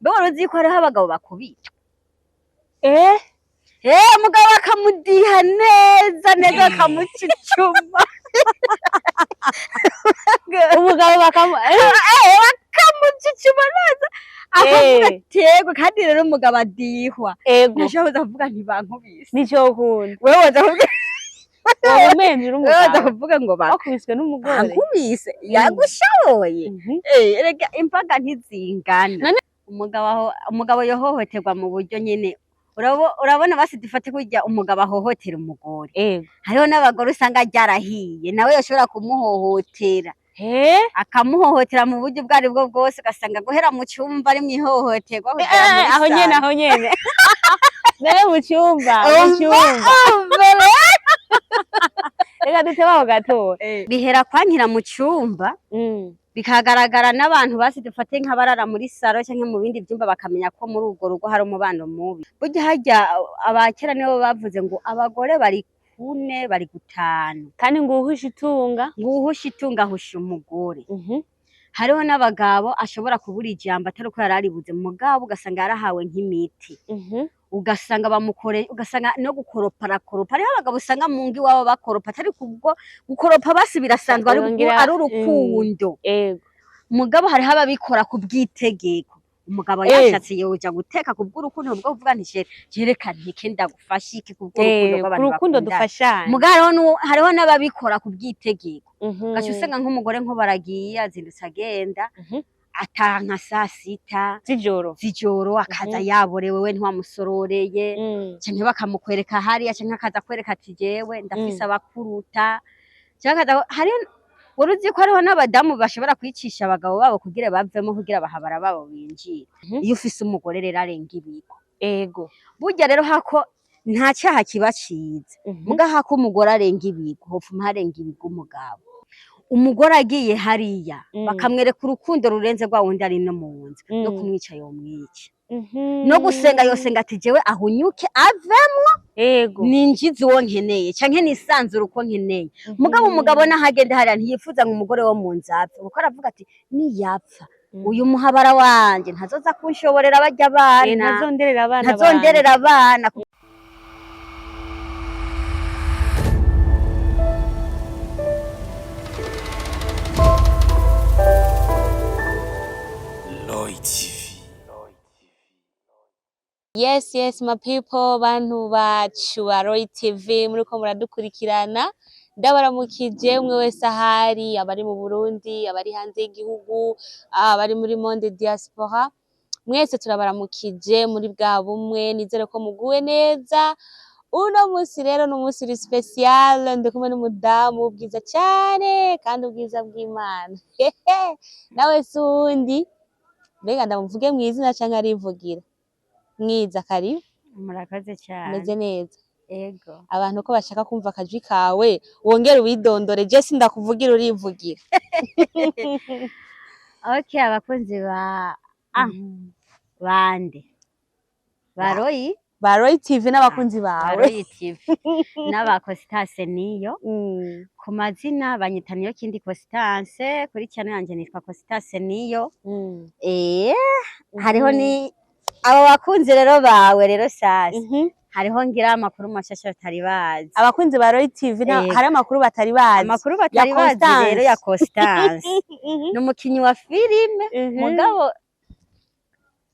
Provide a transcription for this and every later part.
mbe wari uzi ko hariho abagabo bakubita umugabo akamudiha neza neza akamuca icuma umugabo bakamuca icuma neza akavuga ati yego kandi rero umugabo adihwa ntashobora kuvuga ntibankubise nico ukunda wewe woza kuvuga womenje woza kuvuga ngo bakubiswe n'umugore bankubise yagushoboye erega imbaga ntizingana umugabo yohohoterwa mu buryo nyene urabona basi dufate kurya umugabo ahohotera umugore hariho n'abagore usanga ryarahiye nawe yoshobora kumuhohotera akamuhohotera mu buryo ubwo ari bwo bwose ugasanga guhera mu cyumba ari mwihohoterwa aho nyene nawe mu cyumba reka dutebaho gato bihera kwankira mu cyumba bikagaragara n'abantu basi dufate nk'abarara muri saro cyangwa mu bindi byumba bakamenya ko muri urwo rugo hari umubano mubi burya harya abakera nibo bavuze ngo abagore bari 4 bari 5 kandi ngo uhusha itunga ahusha umugore hariho n'abagabo ashobora kubura ijambo atari uko yararibuze mugabo ugasanga yarahawe nk'imiti ugasanga ugasanga no gukoropa hariho abagabo usanga mu ngi wabo bakoropa atari kubwo gukoropa basi birasanzwe ari urukundo mugabo hariho ababikora ku bw'itegeko umugabo yashatse yoja guteka kubw'urukundo bwo kuvuga nti jerekana iki ndagufasha iki kubw'urukundo rw'abantu dufashana mugabo hariho n'ababikora ku bw'itegeko gace usanga nk'umugore nko baragiye azindutse agenda atanka saa 6 z'ijoro akaza yaborewe we ntiwamusororeye canke bakamukwereka hariya canke akaza kwereka ati jewe ndafise abakuruta canke hari uruzi ko hariho n'abadamu bashobora kwicisha abagabo babo kugira bavemo kugira bahabara babo binjira iyo ufise umugore rero arenga ibiko burya rero hako nta cyaha kiba ciza muga hako umugore arenga ibiko hopfuma harenga ibigo umugore agiye hariya bakamwereka urukundo rurenze rwa wundi ari no mu nzu no kumwica yomwica no gusenga yosenga ati jewe ahunyuke avemwo ninjize uwo nkeneye canke nisanzura uko nkeneye mugabo umugabo nahagende hariya ntiyifuza ngo umugore wo mu nzu apfe kuko aravuga ati niyapfa uyu muhabara wanje ntazoza kunshoborera barya abana ntazonderera abana Yes my people bantu bacu ba Roy TV muriko muradukurikirana ndabaramukije umwe wese ahari abari mu Burundi abari hanze y'igihugu abari muri monde diaspora mwese turabaramukije muri bwa bumwe nizere ko muguwe neza uno musi rero n'umunsi special ndikumwe n'umudamu ubwiza cyane kandi ubwiza bw'Imana nawe sundi mbega ndamuvuge mwizina canke arivugira mwiza karibu murakaze cyane meze neza ego abantu ko bashaka kumva akajwi kawe wongere widondore je sindakuvugira urivugira okay abakunzi ba bande Baroyi TV n'abakunzi bawe Baroyi TV n'abakostase niyo ku mazina banyita niyo kindi Constance kuri cyane yanje nitwa Constance niyo hariho ni abo bakunzi rero bawe rero sasa hariho ngira amakuru mashasha batari bazi abakunzi ba Roy TV hari amakuru batari bazi rero ya Constance n'umukinyi wa filime mugabo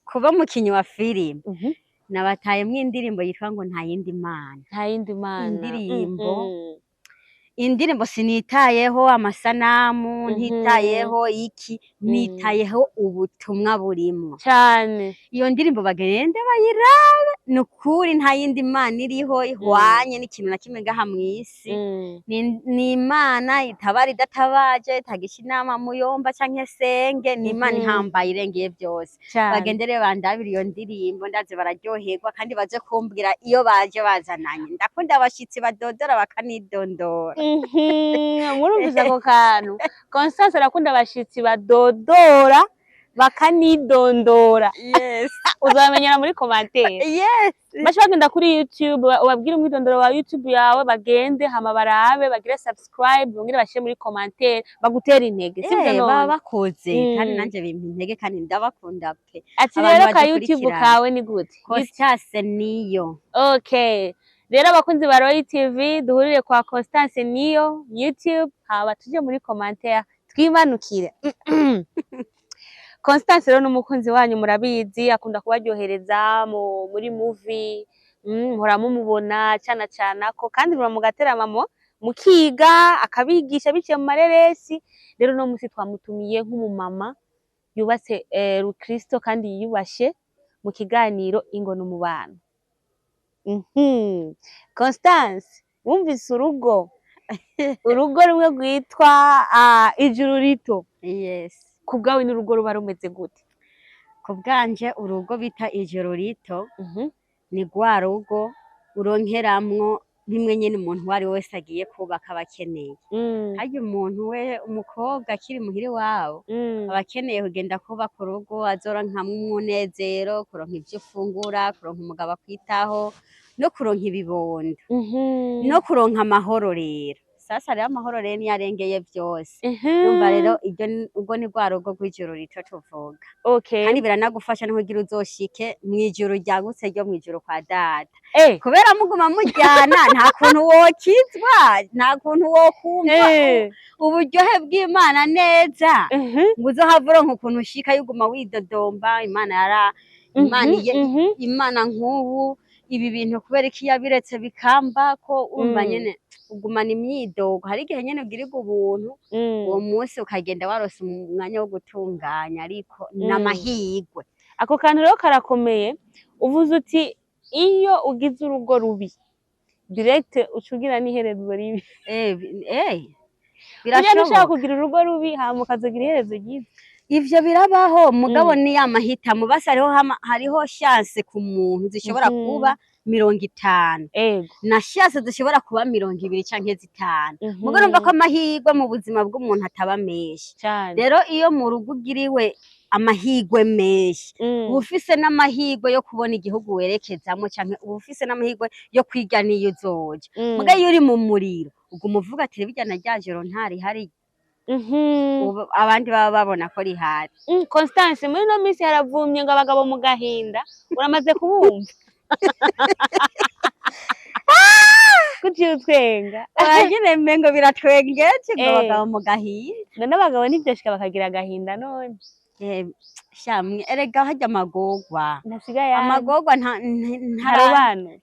kuba mukinyi wa filime nabatayemwe indirimbo yitwa ngo nta yindi mana indirimbo sinitayeho amasanamu ntitayeho iki nitayeho ubutumwa burimo cyane iyo ndirimbo bagende bayirabe nukuri nta yindi mana iriho ihwanye n'ikintu na kimwe ngaha mw'isi ni imana itabara idatabaje itagisha inama muyomba canke senge ni imana ihambaye irengeye byose bagendere bandabira iyo ndirimbo ndaze bararyoherwa kandi baje kumbwira iyo baje bazananye ndakunda abashitsi badodora bakanidondora murumviza ako kantu Constance arakunda abashitsi badodora bakanidondora yes uzabamenyera muri commentaire yes baca bagenda kuri YouTube ubabwire umwidondoro wa YouTube yawe bagende hama barabe bagire subscribe bongere bashire muri commentaire bagutera intege sivyo none baba bakoze kandi nanje bimpa intege kandi ndabakunda pe ati rero ka YouTube kawe ni gute Constance Niyo okay rero abakunzi ba Royal TV duhurire kwa Constance Niyo YouTube haba tuje muri commentaire twimanukire Constance rero n'umukunzi wanyu murabizi akunda kubaryohereza muri movie muhora mumubona cana ko kandi rura mugateramamo mukiga akabigisha biciye mu mareresi rero no musi twamutumiye nk'umumama yubatse Rukristo kandi yiyubashe mu kiganiro ingo n'umubano Constance wumvise urugo rumwe rwitwa ijuru rito yes kubwawe n'urugo ruba rumeze gute kubwanje urugo bita ijuru rito ni gwa rugo uronkeramwo bimwe nyene umuntu wari wese agiye kubaka abakeneye harya umuntu we umukobwa akiri muhiri wawe abakeneye kugenda kubaka urugo azoronkamwo umunezero kuronka ivyo ufungura kuronka umugabo akwitaho no kuronka ibibondo no kuronka amahoro rero sasa rero amahoro rero niyarengeye vyose numva rero ubwo ni rwa rugo rw'ijuru rito tuvuga okay kandi biranagufasha no kugira uzoshike mw'ijuru ryagutse ryo mw'ijuru kwa data kubera muguma mujyana nta kuntu wokizwa nta kuntu wokumva uburyohe bw'Imana neza ngo uzohava uronka ukuntu ushika yuguma widodomba Imana nk'ubu ibi bintu kubera iki yabiretse bikamba ko urumva nyene ugumana imyidogo hari igihe nyene ugirirwa ubuntu uwo munsi ukagenda warose umwanya wo gutunganya ariko n'amahigwe ako kantu rero karakomeye uvuze uti iyo ugize urugo rubi direct ucugira n'iherezo ribi birashoboka ushaka kugira urugo rubi hama ukazogira iherezo ryiza ivyo birabaho mugabo ni amahitamo basi hariho chance ku muntu zishobora kuba 50 na chance zishobora kuba 20 canke 5 mugabo urumva ko amahirwe mu buzima bw'umuntu ataba menshi rero iyo mu rugo ugiriwe amahirwe menshi ufise n'amahirwe yo kubona igihugu werekezamo canke ufise n'amahirwe yo kwiga niyo uzoja mugabo iyo uri mu muriro uguma uvuga ati bijya na ryajoro ntari hari abandi baba babona ko rihari Constance muri no minsi yaravumye ngo abagabo mu gahinda uramaze kubumva kuki utwenga nyine mengo biratwengeje ngo abagabo mu gahinda none abagabo nivyoshika bakagira agahinda none shamwe erega harya amagorwa ntasigaye amagorwa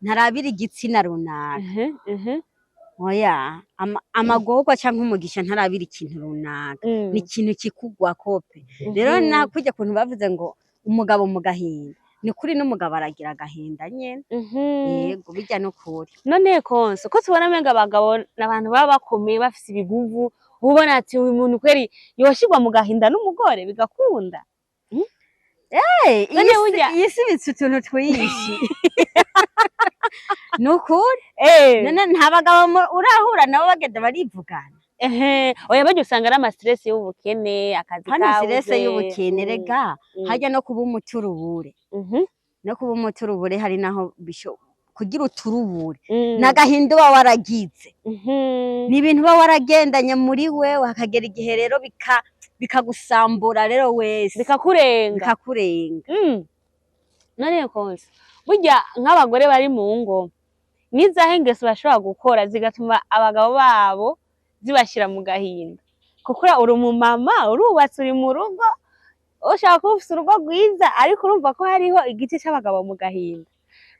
ntarabira igitsina runaka oya amagorwa canke umugisha ntarabira ikintu runaka ni ikintu kikugwa kope rero nakujya kuntu bavuze ngo umugabo mu gahinda ni kuri n'umugabo aragira agahinda nyene yego bijya no kuri none konso ko tubona menga abagabo n'abantu baba bakomeye bafise ibiguvu ubona ati uyu muntu kweri yoshirwa mu gahinda n'umugore bigakunda yisibitse utuntu twiyishi nukuri none nta bagabo urahura nabo bagenda barivugana oya baryo usanga ari amastress y'ubukene akazi kawe stress y'ubukene rega hajya no kuba umuturubure no kuba umuturubure hari naho kugira uturubure nagahinda wa waragize ni ibintu ba waragendanye muri wewe hakagera igihe rero bikagusambura rero wese bikakurenga none konse burya nk'abagore bari mu ngo nizahe ngeso bashobora gukora zigatuma abagabo babo zibashira mu gahinda kuko uri umumama urubatse uri mu rugo ushaka kuba ufise urugo rwiza ariko urumva ko hariho igice c'abagabo mu gahinda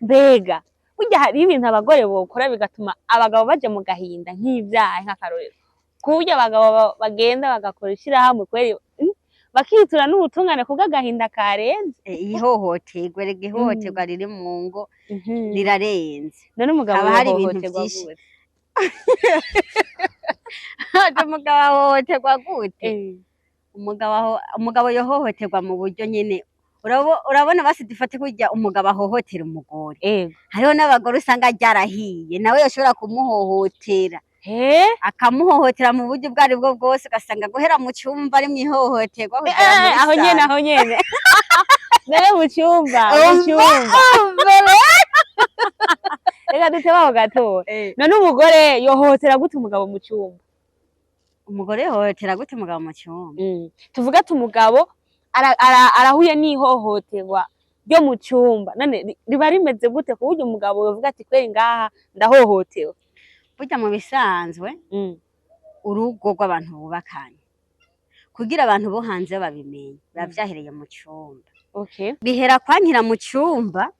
mbega burya hari ibintu abagore bokora bigatuma abagabo baja mu gahinda nk'ivyaha nk'akarorero kuburyo abagabo bagenda bagakora ishirahamwe kweri bakitura n'ubutungane kubw'agahinda karenze ihohoterwa rega ihohoterwa riri mu ngo rirarenze none umugabo hari ibintu byinshi umugabo ahohoterwa gute umugabo yohohoterwa mu buryo nyene urabona basi dufate kurya umugabo ahohotera umugore hariho n'abagore usanga ryarahiye nawe yoshobora kumuhohotera akamuhohotera mu buryo ubwo aribwo bwose ugasanga guhera mu cyumba ari mwihohoterwa aho nyene mbere mu cyumba reka dutebaho gato none umugore yohohotera gute umugabo mu cyumba? Umugore yohohotera gute umugabo mu cyumba? Tuvuga ati umugabo arahuye n'ihohoterwa ryo mu cyumba, none riba rimeze gute ku buryo umugabo yovuga ati kweri ngaha ndahohotewe? Burya mu bisanzwe urugo rw'abantu bubakanye kugira abantu bo hanze babimenye biba vyahereye mu cyumba. Bihera kwankira mu cyumba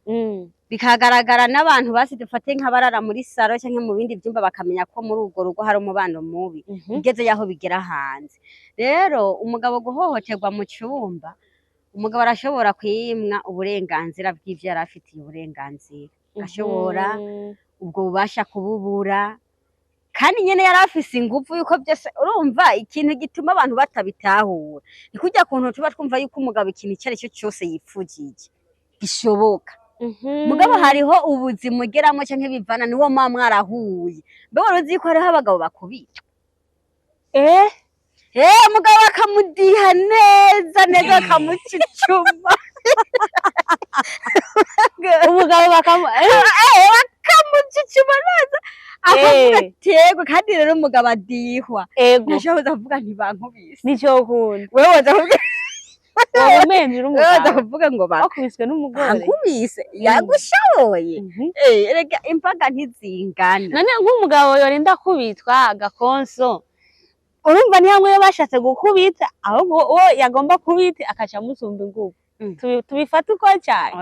bikagaragara n'abantu basi dufate nk'abarara muri saro canke mu bindi vyumba bakamenya ko muri urwo rugo hari umubano mubi igeze yaho bigera hanze. Rero umugabo guhohoterwa mu cyumba, umugabo arashobora kwimwa uburenganzira bw'ivyo yari afitiye uburenganzira, ashobora ubwo bubasha kububura, kandi nyene yari afise ingufu yuko byose urumva ikintu gituma abantu batabitahura ni kurya kuntu tuba twumva yuko umugabo ikintu icyo aricyo cyose yipfujije gishoboka. Mugabo hariho ubuzima ugeramo canke bivana niwo mama mwarahuye. Mbe waruzi ko hariho abagabo bakubita umugabo akamudiha neza akamucicuma umugabo bakamucicuma neza akavuga tego, kandi rero umugabo adihwa nashoboza kuvuga ntibankubise nico kundi wewe woza kuvuga woza kuvuga ngo bakubiswe n'umugore bankubise yagushoboye erega imbaga ntizingana. none nk'umugabo yorinda kubitwa agakonso, urumva ni hamwe bashatse gukubita ahubwo uwo yagomba kubita akaca musumba ingufu. Tubifata uko cyane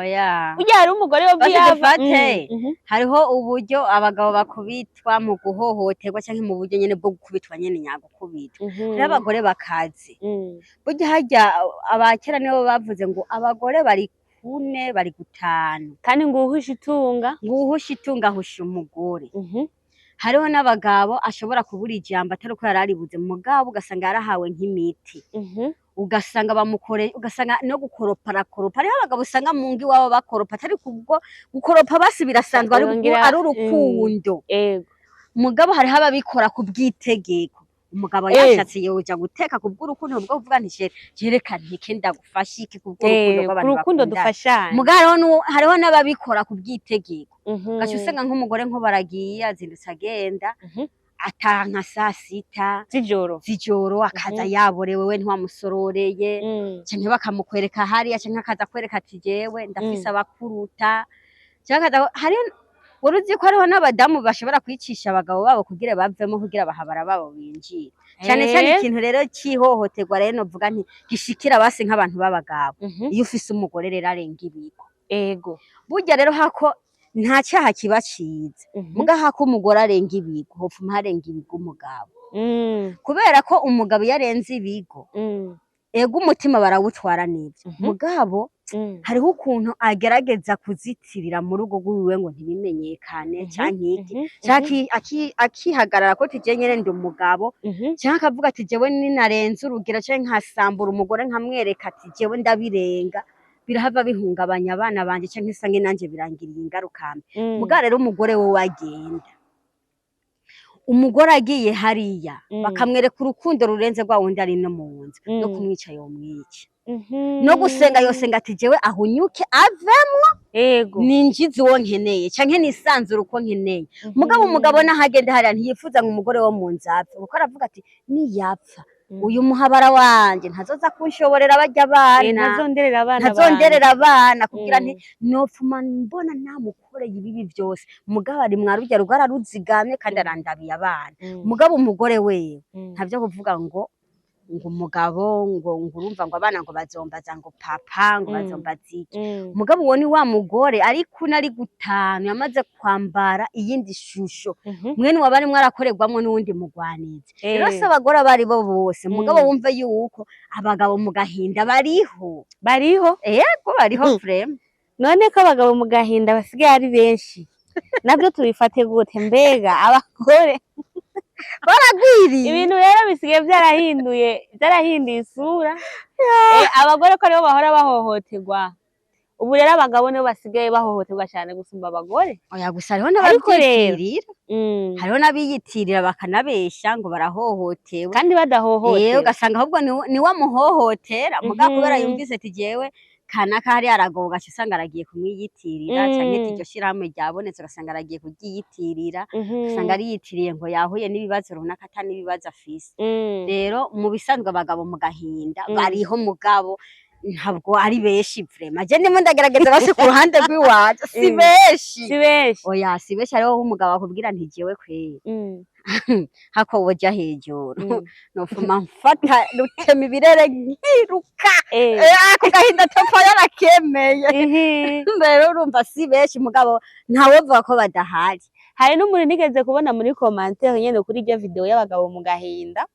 burya hari umugore wo biyafate hariho uburyo abagabo bakubitwa mu guhohoterwa canke mu buryo nyene bwo gukubitwa nyene nyagukubitwa. Rero abagore bakazi burya harya abakera nibo bavuze ngo abagore bari kune bari gutanu, kandi nguhusha itunga husha umugore. Hariho n'abagabo ashobora kubura ijambo atari uko yararibuze mugabo ugasanga yarahawe nk'imiti, ugasanga bamukoreye, ugasanga no gukoropa. Hariho abagabo usanga mu ngi wabo bakoropa atari kubwo gukoropa basi birasanzwe ari urukundo. Mugabo hariho ababikora ku bw'itegeko, umugabo yashatse yoja guteka kubw'urukundo bwo kuvuga nti jerekana iki ndagufasha iki kubw'urukundo rw'abantu urukundo dufashanya. Mugabo hariho n'ababikora ku bw'itegeko, gace usanga nk'umugore nko baragiye azindutse agenda ataha nka saa sita z'ijoro akaza yaborewe we ntiwamusororeye canke bakamukwereka hariya canke akaza kwereka ati jewe ndafise abakuruta canke akaza hari uruzi ko hariho n'abadamu bashobora kwicisha abagabo babo kugira bavemo kugira bahabara babo binjira cyane cyane. Ikintu rero cihohoterwa rero novuga nti gishikira basi nk'abantu b'abagabo iyo ufise umugore rero arenga ibigo burya rero hako nta cyaha kiba ciza mugaha ko umugore arenga ibigo hopfuma harenga ibigo umugabo kubera ko umugabo yarenze ibigo ego umutima barawutwara neza mugabo hariho ukuntu agerageza kuzitirira mu rugo rwiwe ngo ntibimenyekane canke akihagarara ko tije nyene ndi umugabo canke akavuga ati jewe ninarenze urugero canke nkasambura umugore nkamwereka ati jewe ndabirenga birahava bihungabanya abana banje canke isange nanje birangiriye ingaruka mbi. Mugabo rero umugore we wagenda umugore agiye hariya bakamwereka urukundo rurenze rwa wundi ari no mu nzu no kumwica yomwica no gusenga yosenga ati jewe ahunyuke avemwo ninjize uwo nkeneye canke nisanzura uko nkeneye. Mugabo umugabo nahagende hariya ntiyifuza ngo umugore wo mu nzu apfe kuko aravuga ati niyapfa uyu muhabara wanje ntazoza kunshoborera barya abana ntazonderera abana kugira nti nopfuma mbona namukoreye ibibi byose. Mugabo ari mwarurya rugara ruzigamye kandi arandabiye abana. Mugabo umugore wewe ntavyo kuvuga ngo umugabo ngo urumva ngo abana ngo bazombaza ngo papa ngo bazombaza iki. Mugabo uwo ni wa mugore ariko nari gutanu yamaze kwambara iyindi shusho mwene wabari mwarakorerwamwo n'uwundi mugwanizi. Rero se abagore abari bo bose mugabo wumve yuko abagabo mu gahinda bariho yego bariho frame. None ko abagabo mu gahinda basigaye ari benshi nabyo tubifate gute? Mbega abagore baragwiriye ibintu rero bisigaye byarahinduye isura. Abagore ko aribo bahora bahohoterwa ubu rero abagabo nibo basigaye bahohoterwa cyane gusumba abagore. Oya gusa hariho n'abavyitirira, hariho n'abiyitirira bakanabesha ngo barahohotewe kandi badahohotewe, ugasanga ahubwo ni wamuhohotera muga kubera yumvise ati jewe kanaka hari aragoga gaca usanga aragiye kumwiyitirira canke iryo shirahamwe ryabonetse ugasanga aragiye kuryiyitirira, usanga ariyitiriye ngo yahuye n'ibibazo runaka ata n'ibibazo afise. Rero mu bisanzwe abagabo mu gahinda bariho mugabo ntabwo ari benshi vraiment. Je ndimo ndagerageza basi ku ruhande rw'iwacu si benshi. Oya si benshi, hariho umugabo akubwira nti jewe kweri hako woja hejuru nofuma mfata rutema ibirere nkiruka ako gahinda topfa yarakemeye. Rero urumva si benshi mugabo ntawovuga ko badahari. Hari n'umuntu nigeze kubona muri commentaire nyene kuri iryo video y'abagabo mu gahinda,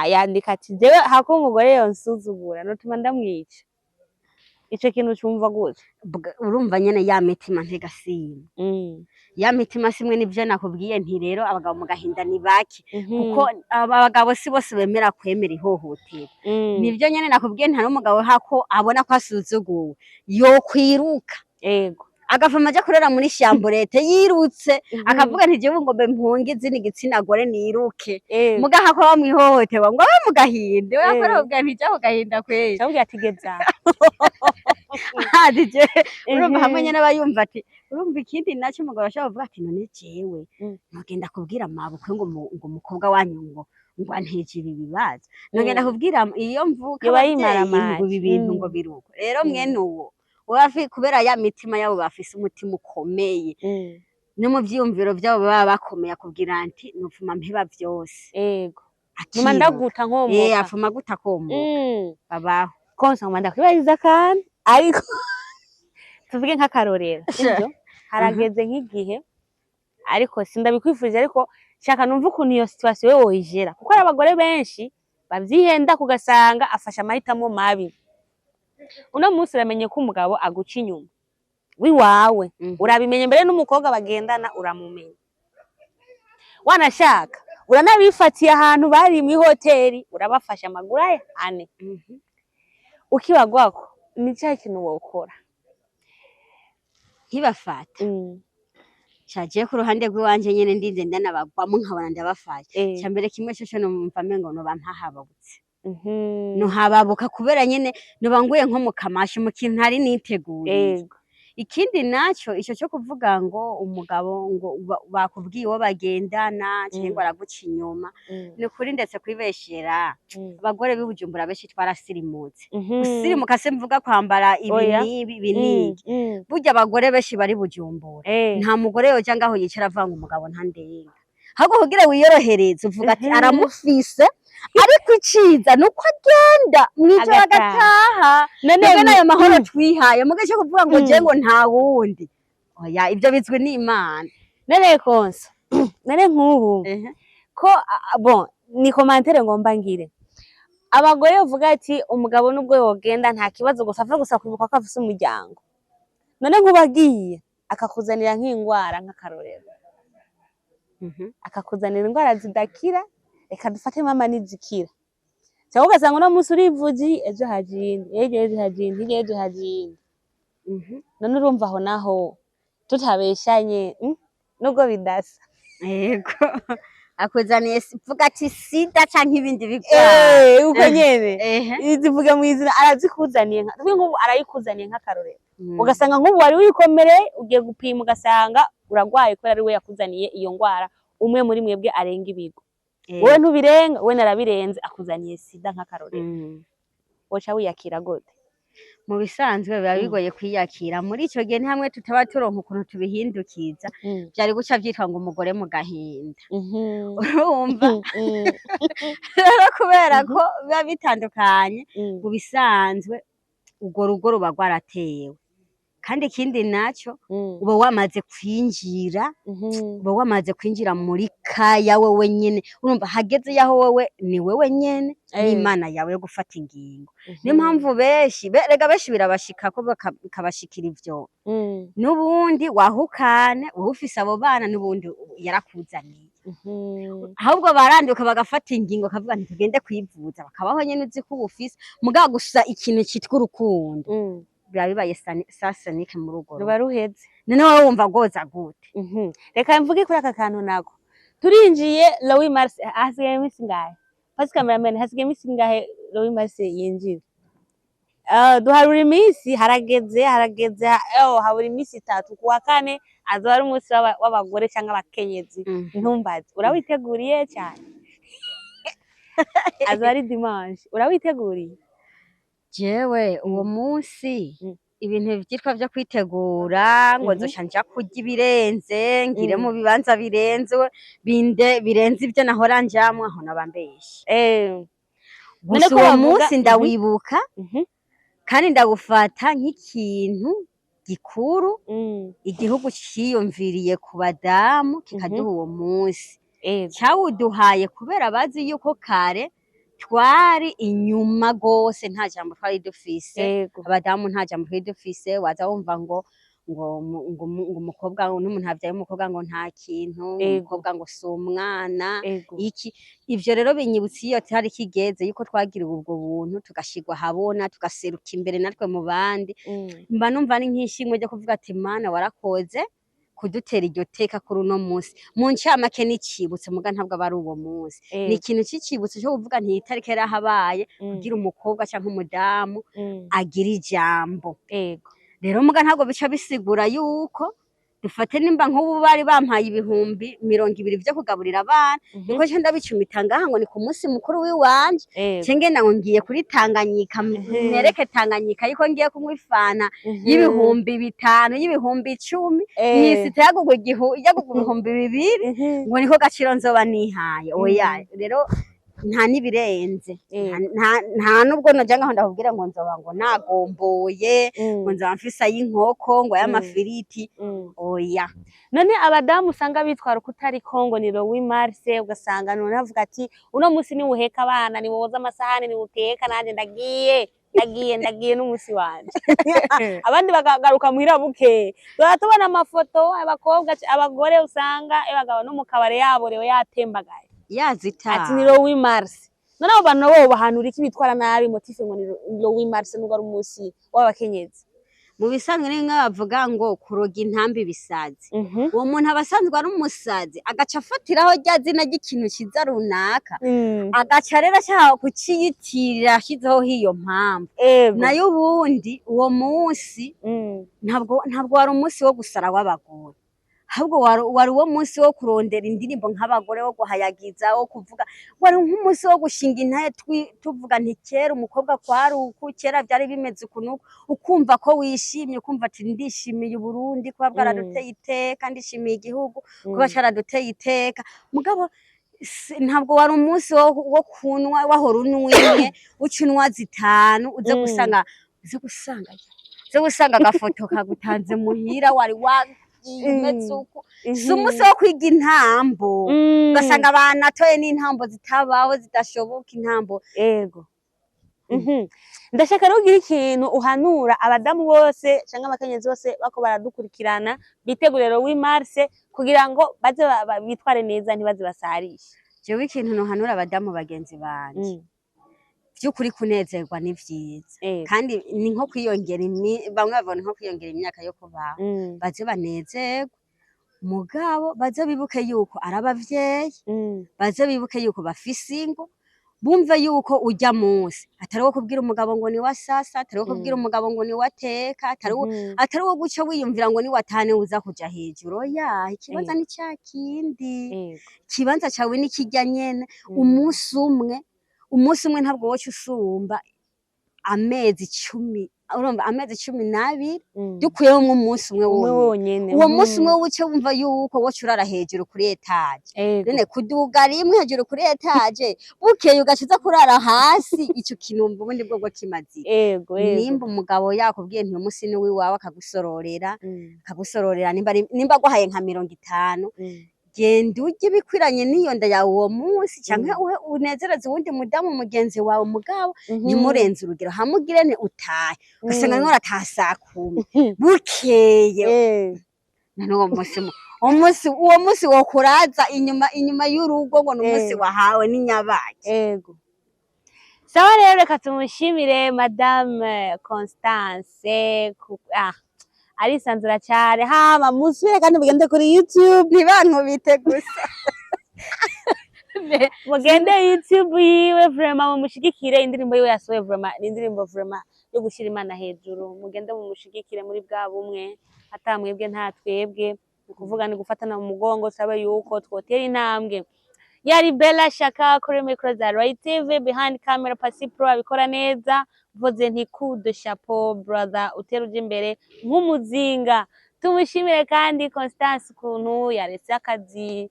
yandika ati jewe hako umugore yonsuzugura notuma ndamwica. Ico kintu cumva gute? Urumva nyene ya mitima ntegasima, ya mitima simwe nivyo nakubwiye nti rero abagabo mu gahinda ni baki, kuko abagabo si bose bemera kwemera ihohotera. Nivyo nyene nakubwiye nti hari umugabo hako abona ko asuzuguwe yokwiruka agafama aja kurera muri shamburete yirutse akavuga nti jewe ngo mbe mpunge izindi gitsina gore niruke, muga hako bamwihohotewa ngo abe mu gahinda. Oya kora ubwa nti jaho gahinda kweri cyabwiye atigeza dije urumva hamwe nyene bayumva ati urumva ikindi naco umugabo ashobora kuvuga ati none jewe nogenda kubwira mabukwe ngo umukobwa wanyu ngo anteje ibi bibazo, nogenda kubwira iyo mvuka ngo ibi bintu ngo biruko. Rero mwene uwo kubera ya mitima yabo bafise umutima ukomeye no mu vyiyumviro vyabo baba bakomeye akubwira nti nuvuma mpiba vyose numa ndaguta nkomoka afuma guta komoka babaho konsa ngomba ndakwibariza kandi ariko tuvuge nk'akarorero sivyo harageze nk'igihe ariko sindabikwifuje ariko shaka numva ukuntu iyo situation wewe woyijera, kuko ari abagore benshi bavyihenda kugasanga afasha amahitamo mabi. Uno munsi uramenye ko umugabo aguca inyuma wiwawe, urabimenye mbere n'umukobwa bagendana uramumenye, wanashaka uranabifatiye ahantu bari mu hoteli urabafasha amaguru ane, ukibagwako ni cya kintu wokora nkibafata caje ku ruhande rw'iwanje nyene ndinze ndanabagwamo nkabona ndabafashe. Cyambere kimwe cyo numva mengo no bampahabutse nuhababuka kubera nyene nubanguye nko mu kamashi mu kintu ntari niteguye. Ikindi naco ico cyo kuvuga ngo umugabo ngo bakubwiye uwo bagendana cyangwa araguca inyuma ni kuri ndetse kwibeshera. Abagore b'Ibujumbura benshi twarasirimutse, usirimuka se mvuga kwambara ibi burya abagore benshi bari Bujumbura nta mugore yoja ngaho yicara avanga umugabo ntandenga, ahubwo kugira wiyorohereze uvuga ati aramufise ariko iciza nuko agenda mwijo agataha none nayo mahoro twihaye mugace kuvuga ngo je ngo nta wundi. Oya ivyo bizwi n'Imana. None konsa none nk'ubu ko bon ni commentaire ngomba ngire abagore bavuga ati umugabo nubwo yogenda nta kibazo gusa avuga gusa kwibuka ko afise umuryango. None nk'ubagiye akakuzanira nk'ingwara nk'akarorero akakuzanira ingwara zidakira, reka dufate mama nizikira cyangwa ugasanga uno munsi urivuzi ejo hajindi ejo hajindi ejo hajindi. None urumva aho naho tutabeshanye nubwo bidasa yego akuzaniye vuga ati sida canke ibindi bigwa uko nyene izivuga mu izina arazikuzaniye nk'ubu arayikuzaniye nk'akarorero ugasanga nk'ubu wari wikomereye ugiye gupima ugasanga uragwaye kubera ari we yakuzaniye iyo ngwara, umwe muri mwebwe arenga ibigo wowe ntubirenga, we narabirenze akuzaniye sida nk'akarorero. Woca wiyakira gute? Mu bisanzwe biba bigoye kwiyakira muri ico gihe hamwe tutaba turonka ukuntu tubihindukiza byari guca vyitwa ngo umugore mu gahinda. Urumva rero kubera ko biba bitandukanye mu bisanzwe urwo rugo ruba rwaratewe, kandi ikindi naco uba wamaze kwinjira muri kaya wewe nyene. Urumva hageze yaho wewe ni wewe nyene n'Imana yawe yo gufata ingingo. Niyo mpamvu benshi rega benshi birabashika ko bakabashikira ivyo n'ubundi wahukane ufise abo bana n'ubundi yarakuzaniye, ahubwo baranduka bagafata ingingo kavuga ntitugende kwivuza bakabaho nyene uzi ko ubufise mugabo gusa ikintu citwa urukundo biba bibaye sasenike mu rugo ruba ruheze none wowe wumva rwoza gute. reka mvuge kuri aka kantu nako turinjiye Louis Mars hasigaye iminsi ngahe pasi cameraman hasigaye iminsi ngahe Louis Mars yinjira duharura iminsi harageze habura iminsi 3 kuwa kane azoba ari umunsi w'abagore cyangwa abakenyezi ntumbaze urawiteguriye cyane azoba ari dimanche urawiteguriye jewe uwo munsi ibintu vyitwa vyo kwitegura ngo nzoca nja kurya ibirenze ngire mu bibanza birenze ivyo nahora njamwo aho nabambeshe gusa uwo munsi ndawibuka kandi ndawufata nk'ikintu gikuru igihugu ciyumviriye ku badamu kikaduha uwo munsi cawuduhaye kubera bazi yuko kare twari inyuma gose nta jambo twari dufise abadamu nta jambo twari dufise waza wumva ngo umukobwa n'umuntu avyaye umukobwa ngo nta kintu umukobwa ngo si umwana iki ivyo rero binyibutsa iyo twari kigeze yuko twagiriwe ubwo buntu tugashirwa habona tugaseruka imbere natwe mu bandi mba numva ari nk'ishimwe ryo kuvuga ati mana warakoze kudutera iryo teka kuri uno munsi mu ncamake n'icibutso muga ntabwo aba ari uwo munsi ni ikintu c'icibutso cyo kuvuga nti itariki yarahabaye kugira umukobwa canke umudamu agira ijambo rero muga ntabwo bica bisigura yuko dufate nimba nk'ubu bari bampaye 220 vyo kugaburira abana niko cyo ndabicumita ngaha ngo ni ku munsi mukuru wiwanje ngenda ngo ngiye kuri Tanganyika nereke Tanganyika yuko ngiye kunywa ifana y'5,000 y'10,000 nyisite yagugwa yagugwa 2,000 ngo niko gaciro nzoba nihaye oya rero nta nibirenze nta nubwo noja ngaho ndakubwira ngo nzoba ngo nagomboye ngo nzoba mfisa y'inkoko ngo y'amafiriti oya none abadamu usanga bitwara kutari Kongo ni Louis Mars ugasanga none avuga ati uno munsi ni uheka abana ni woza amasahani ni uteka nanje ndagiye n'umunsi wanje abandi bakagaruka muhira buke tubona amafoto abakobwa abagore usanga abagabo no mu kabare yaborewe yatembagaye yazita ati ni Louis Mars none abo bantu bo bahanura iki bitwara nabi motive ngo ni Louis Mars n'ubwo ari umunsi w'abakenyezi mu bisanzwe ni bavuga ngo kuroga intambi bisazi uwo muntu abasanzwe ari umusazi agaca afatiraho rya zina ry'ikintu kiza runaka agaca rero ashaka kuciyitirira ashyizeho hiyo mpamvu nayo ubundi uwo munsi ntabwo wari umunsi wo gusara w'abagore ahubwo wari uwo munsi wo kurondera indirimbo nk'abagore wo guhayagiza wo kuvuga wari nk'umunsi wo gushinga intaye tuvuga nti kera umukobwa kwari uku kera byari bimeze ukuntu ukumva ko wishimye ukumva ati ndishimiye Burundi kuba bwaraduteye iteka ndishimiye igihugu kuba caraduteye iteka mugabo ntabwo wari umunsi wo kunwa wahora unwimwe ucinwa 5 uze gusanga agafoto kagutanze muhira wari imezuko si umunsi wo kwiga intambo ugasanga abantu atoye n'intambo zitabaho zidashoboka intambo ndashaka rero ugira ikintu uhanura abadamu bose cyangwa abakenyezi bose bako baradukurikirana bitegurire Louis Mars kugira ngo baze bitware neza ntibaze basarishe jewe ikintu nohanura abadamu bagenzi banje vy'ukuri kunezerwa ni vyiza kandi ni nko kwiyongera bamwe babona nko kwiyongera imyaka yo kubaho baze banezerwa mugabo baze bibuke yuko arabavyeyi baze bibuke yuko bafise ingo bumve yuko ujya munsi atari wo kubwira umugabo ngo ni wasasa atari wo kubwira umugabo ngo ni wateka atari wo guca wiyumvira ngo ni watane uza kuja hejuru oya ikibanza ni cyakindi kibanza cawe ni kijya nyene umunsi umwe ntabwo woca usumba amezi 10 urumva amezi 12 dukuyeho nk'umunsi umwe wonyene uwo munsi umwe wuce wumva yuko woca urara hejuru kuri etage none kuduga rimwe hejuru kuri etage bukeye ugaciza kurara hasi ico kinumva ubundi bwo kimazi nimba umugabo yakubwiye nti umunsi ni wiwawe akagusororera nimba guhaye nka 50 genda ujye bikwiranye n'iyo nda yawe uwo munsi canke unezereze uwundi mudamu mugenzi wawe mugabo nimurenze urugero hamugire ne utahe ugasanga nkora tasakuma bukeye none uwo munsi wo kuraza inyuma y'urugo ngo n'umunsi wahawe n'inyabaki sawa rero reka tumushimire Madame Constance arisanzura cyane hama musubire kandi mugende kuri YouTube ntibankubite gusa mugende YouTube yiwe vraiment mumushigikire indirimbo yiwe yasohoye vraiment ni indirimbo vraiment yo gushira Imana hejuru mugende mumushigikire muri bwa bumwe atamwebwe nta twebwe ukuvuga ni gufatana mu mugongo sabe yuko twotera intambwe yari Bella Shaka kuri micro za Roy TV behind camera Pasi Pro abikora neza voze nti coup de chapeau brother uteruje imbere nk'umuzinga tumushimire kandi Constance kuntu yaretse akazi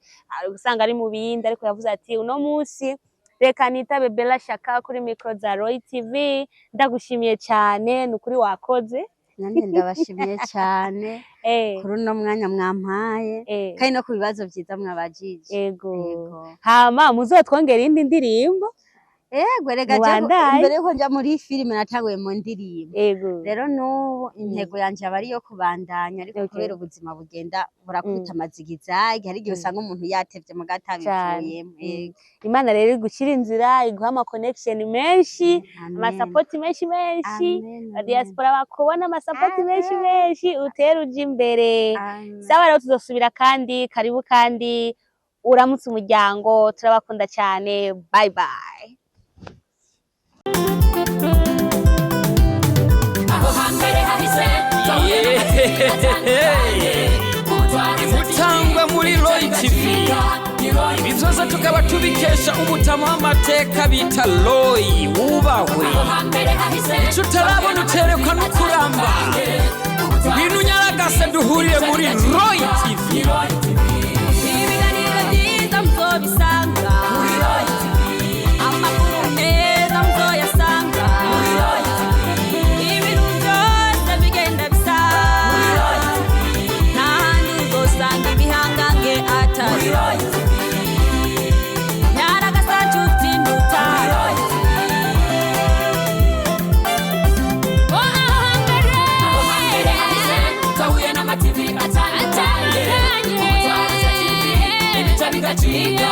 usanga ari mu bindi ariko yavuze ati uno munsi reka nitabe Bella Shaka kuri micro za Roy TV ndagushimiye cyane nukuri wakoze nanjye ndabashimiye cyane kuri uno mwanya mwampaye kandi no ku bibazo byiza mwabajije yego hama muzotwongera indi ndirimbo rega mbere ko njya muri filime natanguye mu ndirimbo rero n'ubu intego yanjye aba ari iyo kubandanya ariko kubera ubuzima bugenda burakubita amazigizagi hari igihe usanga umuntu yatevye mu gatabivuyemo Imana rero igushyira inzira iguha ama connection menshi ama support menshi diaspora bakubona ama support menshi utera uje imbere sawa rero tuzosubira kandi karibu kandi uramutse umuryango turabakunda cyane bye bye Imutangwa muri Roy TV ibizoza tukaba tubikesha umutama w'amateka bita Roy wubahwe ico utarabona uterekwa n'ukuramba bintu nyaragase duhuriye muri Roy TV ibiganiro byiza muzobisanga muri Roy TV amakuru meza muzoyasanga muri Roy TV ibintu byose bigenda bisa muri Roy TV n'ahandi uzosanga ibihangange atari Roy TV nyaragasa nduta Roy TV kahuye n'amativi atandukanye bigaciga